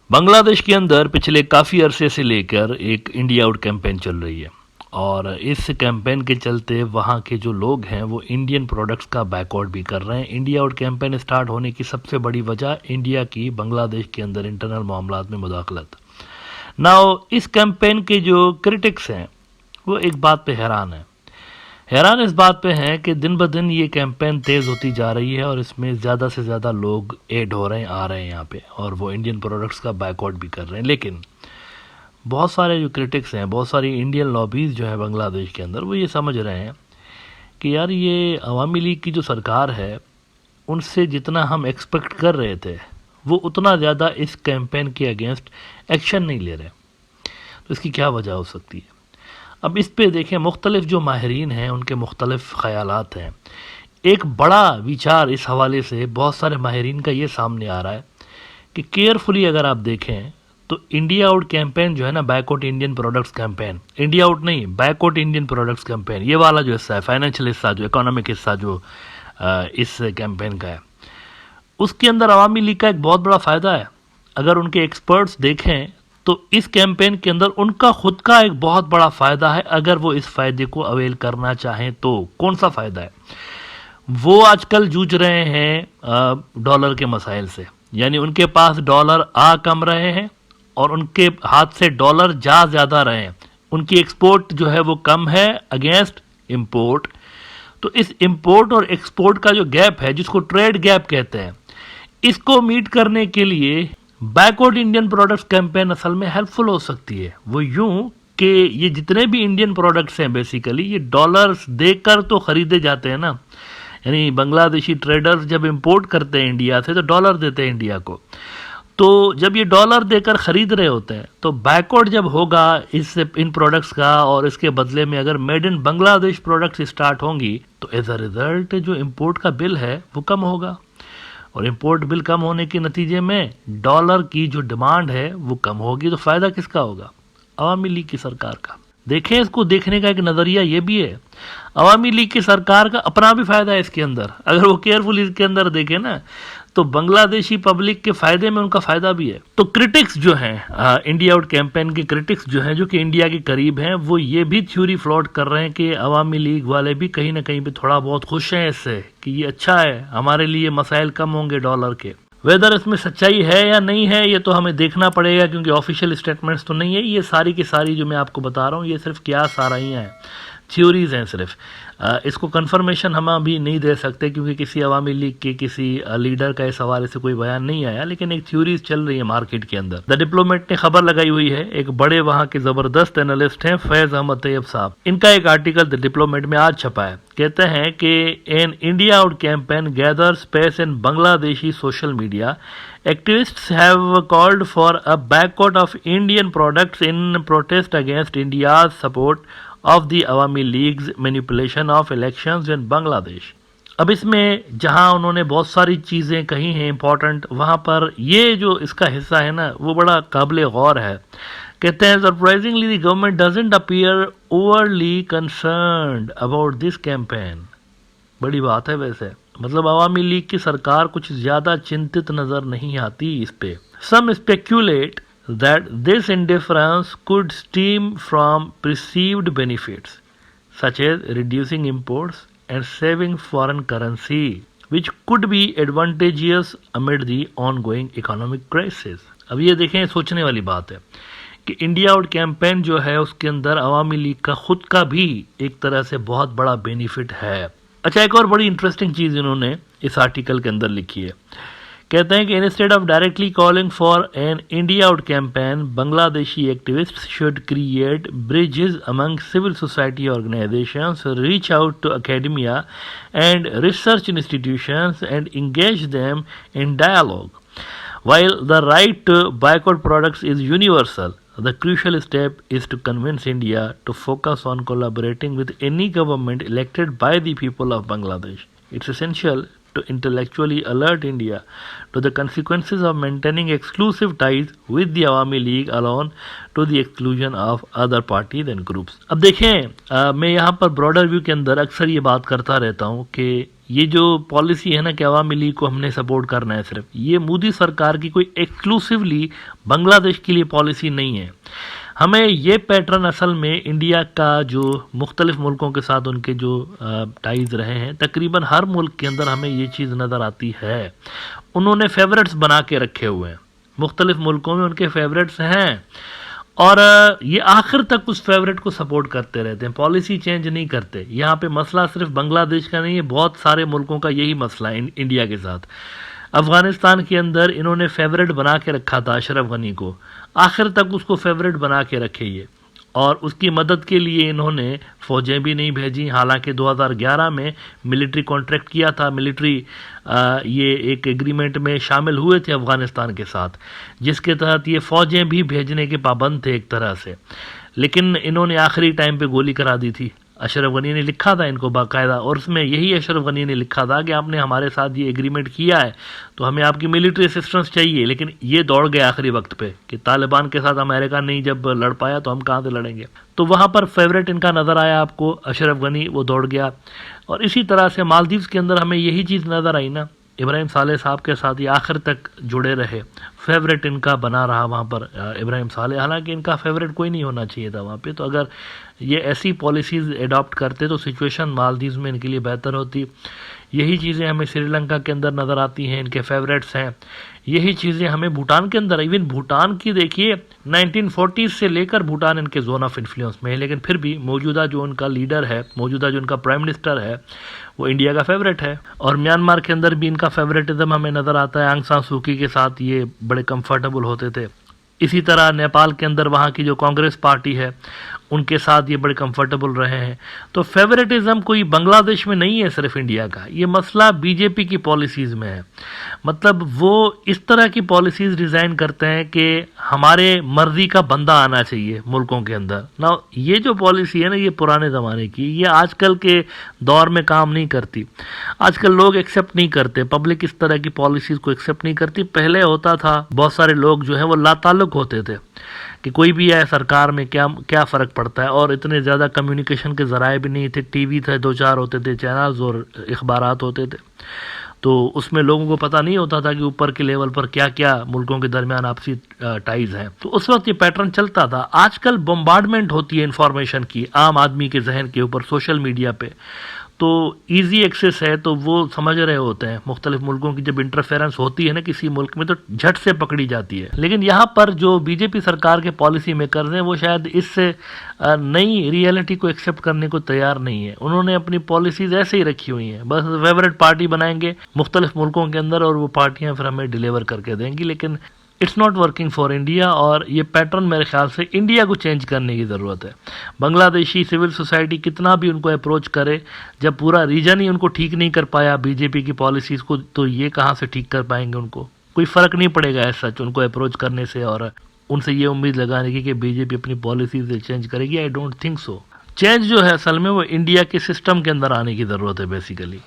बांग्लादेश के अंदर पिछले काफ़ी अरसे से लेकर एक इंडिया आउट कैंपेन चल रही है और इस कैंपेन के चलते वहाँ के जो लोग हैं वो इंडियन प्रोडक्ट्स का बैकआउट भी कर रहे हैं। इंडिया आउट कैंपेन स्टार्ट होने की सबसे बड़ी वजह इंडिया की बांग्लादेश के अंदर इंटरनल मामलात में मुदाखलत। नाउ इस कैंपेन के जो क्रिटिक्स हैं वो एक बात पे हैरान इस बात पे हैं कि दिन ब दिन ये कैंपेन तेज़ होती जा रही है और इसमें ज़्यादा से ज़्यादा लोग ऐड हो रहे हैं, आ रहे हैं यहाँ पे, और वो इंडियन प्रोडक्ट्स का बैकआउट भी कर रहे हैं। लेकिन बहुत सारे जो क्रिटिक्स हैं, बहुत सारी इंडियन लॉबीज़ जो है बांग्लादेश के अंदर, वो ये समझ रहे हैं कि यार ये अवामी लीग की जो सरकार है उनसे जितना हम एक्सपेक्ट कर रहे थे वो उतना ज़्यादा इस कैंपेन के अगेंस्ट एक्शन नहीं ले रहे। तो इसकी क्या वजह हो सकती है? अब इस पे देखें, मुख्तलिफ जो माहिरीन हैं उनके मुख्तलिफ ख़यालात हैं। एक बड़ा विचार इस हवाले से बहुत सारे माहिरीन का ये सामने आ रहा है कि केयरफुली अगर आप देखें तो इंडिया आउट कैंपेन जो है ना, back out Indian products campaign, India out नहीं, बैकआउट इंडियन प्रोडक्ट्स कैंपेन, ये वाला जो हिस्सा है, फाइनेंशियल हिस्सा, जो इकोनॉमिक हिस्सा जो इस कैंपेन का है, उसके अंदर अवामी लीग का एक बहुत बड़ा फ़ायदा है। अगर उनके एक्सपर्ट्स देखें तो इस कैंपेन के अंदर उनका खुद का एक बहुत बड़ा फ़ायदा है। अगर वो इस फ़ायदे को अवेल करना चाहें तो कौन सा फ़ायदा है? वो आजकल जूझ रहे हैं डॉलर के मसाइल से, यानी उनके पास डॉलर आ कम रहे हैं और उनके हाथ से डॉलर जा ज़्यादा रहे हैं। उनकी एक्सपोर्ट जो है वो कम है अगेंस्ट इंपोर्ट। तो इस इंपोर्ट और एक्सपोर्ट का जो गैप है, जिसको ट्रेड गैप कहते हैं, इसको मीट करने के लिए बैकवर्ड इंडियन प्रोडक्ट्स कैंपेन असल में हेल्पफुल हो सकती है। वो यूं कि ये जितने भी इंडियन प्रोडक्ट्स हैं बेसिकली ये डॉलर्स देकर तो खरीदे जाते हैं ना, यानी बांग्लादेशी ट्रेडर्स जब इंपोर्ट करते हैं इंडिया से तो डॉलर देते हैं इंडिया को। तो जब ये डॉलर देकर खरीद रहे होते हैं तो बैकवर्ड जब होगा इससे इन प्रोडक्ट्स का, और इसके बदले में अगर made in Bangladesh products start होंगी तो एज अ रिजल्ट जो इंपोर्ट का बिल है वो कम होगा, और इंपोर्ट बिल कम होने के नतीजे में डॉलर की जो डिमांड है वो कम होगी। तो फ़ायदा किसका होगा? अवामी लीग की सरकार का। देखें, इसको देखने का एक नज़रिया ये भी है, अवामी लीग की सरकार का अपना भी फ़ायदा है इसके अंदर। अगर वो केयरफुल इसके अंदर देखें ना तो बांग्लादेशी पब्लिक के फ़ायदे में उनका फ़ायदा भी है। तो क्रिटिक्स जो हैं, इंडिया आउट कैंपेन के क्रिटिक्स जो हैं, जो कि इंडिया के करीब हैं, वो ये भी थ्योरी फ्लोट कर रहे हैं कि अवामी लीग वाले भी कहीं ना कहीं पे थोड़ा बहुत खुश हैं इससे कि ये अच्छा है, हमारे लिए मसाइल कम होंगे डॉलर के। वेदर इसमें सच्चाई है या नहीं है ये तो हमें देखना पड़ेगा, क्योंकि ऑफिशियल स्टेटमेंट्स तो नहीं है। ये सारी की सारी जो मैं आपको बता रहा हूँ ये सिर्फ क्यास आ रही हैं, थ्योरीज हैं सिर्फ। इसको कंफर्मेशन हम अभी नहीं दे सकते क्योंकि किसी अवामी लीग के किसी लीडर का इस हवाले से कोई बयान नहीं आया, लेकिन एक थ्योरीज चल रही है मार्केट के अंदर। द डिप्लोमेट ने खबर लगाई हुई है, एक बड़े वहां के जबरदस्त एनालिस्ट हैं फैज अहमद तैयब साहब, इनका एक आर्टिकल द डिप्लोमेट में आज छपा है। कहते हैं कि an India out campaign gather space in Bangladeshi social media, activists have called for a boycott of Indian products in protest against India's support of the Awami League's manipulation of elections in Bangladesh। अब इसमें जहां उन्होंने बहुत सारी चीज़ें कही हैं important, वहां पर ये जो इसका हिस्सा है ना वो बड़ा काबिल गौर है। कहते हैं surprisingly the government doesn't appear overly concerned about this campaign. बड़ी बात है वैसे, मतलब अवामी लीग की सरकार कुछ ज़्यादा चिंतित नज़र नहीं आती इस पे। सम speculate that this indifference could stem from perceived benefits such as reducing imports and saving foreign currency which could be advantageous amid the ongoing economic crisis। अब ये देखें, सोचने वाली बात है कि इंडिया आउट कैंपेन जो है उसके अंदर अवामी लीग का खुद का भी एक तरह से बहुत बड़ा बेनिफिट है। अच्छा, एक और बड़ी इंटरेस्टिंग चीज़ इन्होंने इस आर्टिकल के अंदर लिखी है। कहते हैं कि instead of directly calling for an India out campaign, Bangladeshi activists should create bridges among civil society organisations, reach out to academia and research institutions and engage them in dialogue. While the right to boycott products is universal, the crucial step is to convince India to focus on collaborating with any government elected by the people of Bangladesh. It's essential to intellectually alert India to the consequences of maintaining exclusive ties with the Awami League alone to the exclusion of other parties and groups। अब देखें, मैं यहाँ पर broader view के अंदर अक्सर ये बात करता रहता हूँ कि ये जो पॉलिसी है ना कि अवामी लीग को हमने सपोर्ट करना है सिर्फ, ये मोदी सरकार की कोई एक्सक्लूसिवली बांग्लादेश के लिए पॉलिसी नहीं है। हमें ये पैटर्न असल में इंडिया का जो मुख्तलिफ मुल्कों के साथ उनके जो टाइज रहे हैं, तकरीबन हर मुल्क के अंदर हमें ये चीज़ नज़र आती है। उन्होंने फेवरेट्स बना के रखे हुए हैं, मुख्तलिफ मुल्कों में उनके फेवरेट्स हैं और ये आखिर तक उस फेवरेट को सपोर्ट करते रहते हैं, पॉलिसी चेंज नहीं करते। यहाँ पे मसला सिर्फ बांग्लादेश का नहीं है, बहुत सारे मुल्कों का यही मसला है इंडिया के साथ। अफ़गानिस्तान के अंदर इन्होंने फेवरेट बना के रखा था अशरफ गनी को, आखिर तक उसको फेवरेट बना के रखे ये, और उसकी मदद के लिए इन्होंने फ़ौजें भी नहीं भेजी। हालांकि 2011 में मिलिट्री कॉन्ट्रैक्ट किया था, मिलिट्री ये एक एग्रीमेंट में शामिल हुए थे अफ़गानिस्तान के साथ, जिसके तहत ये फ़ौजें भी भेजने के पाबंद थे एक तरह से, लेकिन इन्होंने आखिरी टाइम पे गोली करा दी थी। अशरफ गनी ने लिखा था इनको बाकायदा, और उसमें यही अशरफ गनी ने लिखा था कि आपने हमारे साथ ये एग्रीमेंट किया है तो हमें आपकी मिलिट्री असिस्टेंस चाहिए। लेकिन ये दौड़ गए आखिरी वक्त पे कि तालिबान के साथ अमेरिका नहीं जब लड़ पाया तो हम कहाँ से लड़ेंगे। तो वहाँ पर फेवरेट इनका नज़र आया आपको अशरफ गनी, वो दौड़ गया। और इसी तरह से मालदीव्स के अंदर हमें यही चीज़ नज़र आई ना, इब्राहिम सालेह साहब के साथ ये आखिर तक जुड़े रहे, फेवरेट इनका बना रहा वहाँ पर इब्राहिम सालेह। हालांकि इनका फेवरेट कोई नहीं होना चाहिए था वहाँ पे, तो अगर ये ऐसी पॉलिसीज़ एडॉप्ट करते तो सिचुएशन मालदीव्स में इनके लिए बेहतर होती। यही चीज़ें हमें श्रीलंका के अंदर नज़र आती हैं, इनके फेवरेट्स हैं। यही चीज़ें हमें भूटान के अंदर, इवन भूटान की देखिए 1940s से लेकर भूटान इनके जोन ऑफ इन्फ्लुएंस में है, लेकिन फिर भी मौजूदा जो उनका लीडर है, मौजूदा जो उनका प्राइम मिनिस्टर है, वो इंडिया का फेवरेट है। और म्यांमार के अंदर भी इनका फेवरेटिज्म हमें नज़र आता है, आंग सान सू की के साथ ये बड़े कंफर्टेबल होते थे। इसी तरह नेपाल के अंदर वहाँ की जो कांग्रेस पार्टी है उनके साथ ये बड़े कंफर्टेबल रहे हैं। तो फेवरेटिज्म कोई बांग्लादेश में नहीं है सिर्फ इंडिया का, ये मसला बीजेपी की पॉलिसीज़ में है। मतलब वो इस तरह की पॉलिसीज़ डिज़ाइन करते हैं कि हमारे मर्जी का बंदा आना चाहिए मुल्कों के अंदर ना। ये जो पॉलिसी है ना, ये पुराने ज़माने की, ये आजकल के दौर में काम नहीं करती। आजकल लोग एक्सेप्ट नहीं करते, पब्लिक इस तरह की पॉलिसीज़ को एक्सेप्ट नहीं करती। पहले होता था, बहुत सारे लोग जो है वो लाताल्लुक होते थे कि कोई भी है सरकार में क्या फ़र्क पड़ता है, और इतने ज़्यादा कम्युनिकेशन के ज़राए भी नहीं थे। टीवी थे, 2-4 होते थे चैनल्स, और अखबारात होते थे, तो उसमें लोगों को पता नहीं होता था कि ऊपर के लेवल पर क्या क्या मुल्कों के दरमियान आपसी टाइज हैं। तो उस वक्त ये पैटर्न चलता था। आजकल बम्बार्डमेंट होती है इन्फॉर्मेशन की आम आदमी के जहन के ऊपर सोशल मीडिया पे, तो इजी एक्सेस है, तो वो समझ रहे होते हैं। मुख्तलिफ मुल्कों की जब इंटरफेरेंस होती है ना किसी मुल्क में, तो झट से पकड़ी जाती है। लेकिन यहाँ पर जो बीजेपी सरकार के पॉलिसी मेकर्स हैं वो शायद इस नई रियलिटी को एक्सेप्ट करने को तैयार नहीं है। उन्होंने अपनी पॉलिसीज ऐसे ही रखी हुई हैं, बस फेवरेट पार्टी बनाएंगे मुख्तलिफ मुल्कों के अंदर, और वो पार्टियाँ फिर हमें डिलीवर करके देंगी। लेकिन it's not working for India, और ये पैटर्न मेरे ख्याल से इंडिया को चेंज करने की ज़रूरत है। बांग्लादेशी सिविल सोसाइटी कितना भी उनको अप्रोच करे, जब पूरा रीजन ही उनको ठीक नहीं कर पाया बीजेपी की पॉलिसीज़ को, तो ये कहाँ से ठीक कर पाएंगे? उनको कोई फ़र्क नहीं पड़ेगा ऐसा सच उनको अप्रोच करने से और उनसे ये उम्मीद लगाने की कि बीजेपी अपनी पॉलिसीज़ चेंज करेगी। I don't think so. Change जो है असल में वो इंडिया के सिस्टम के अंदर आने की ज़रूरत है बेसिकली।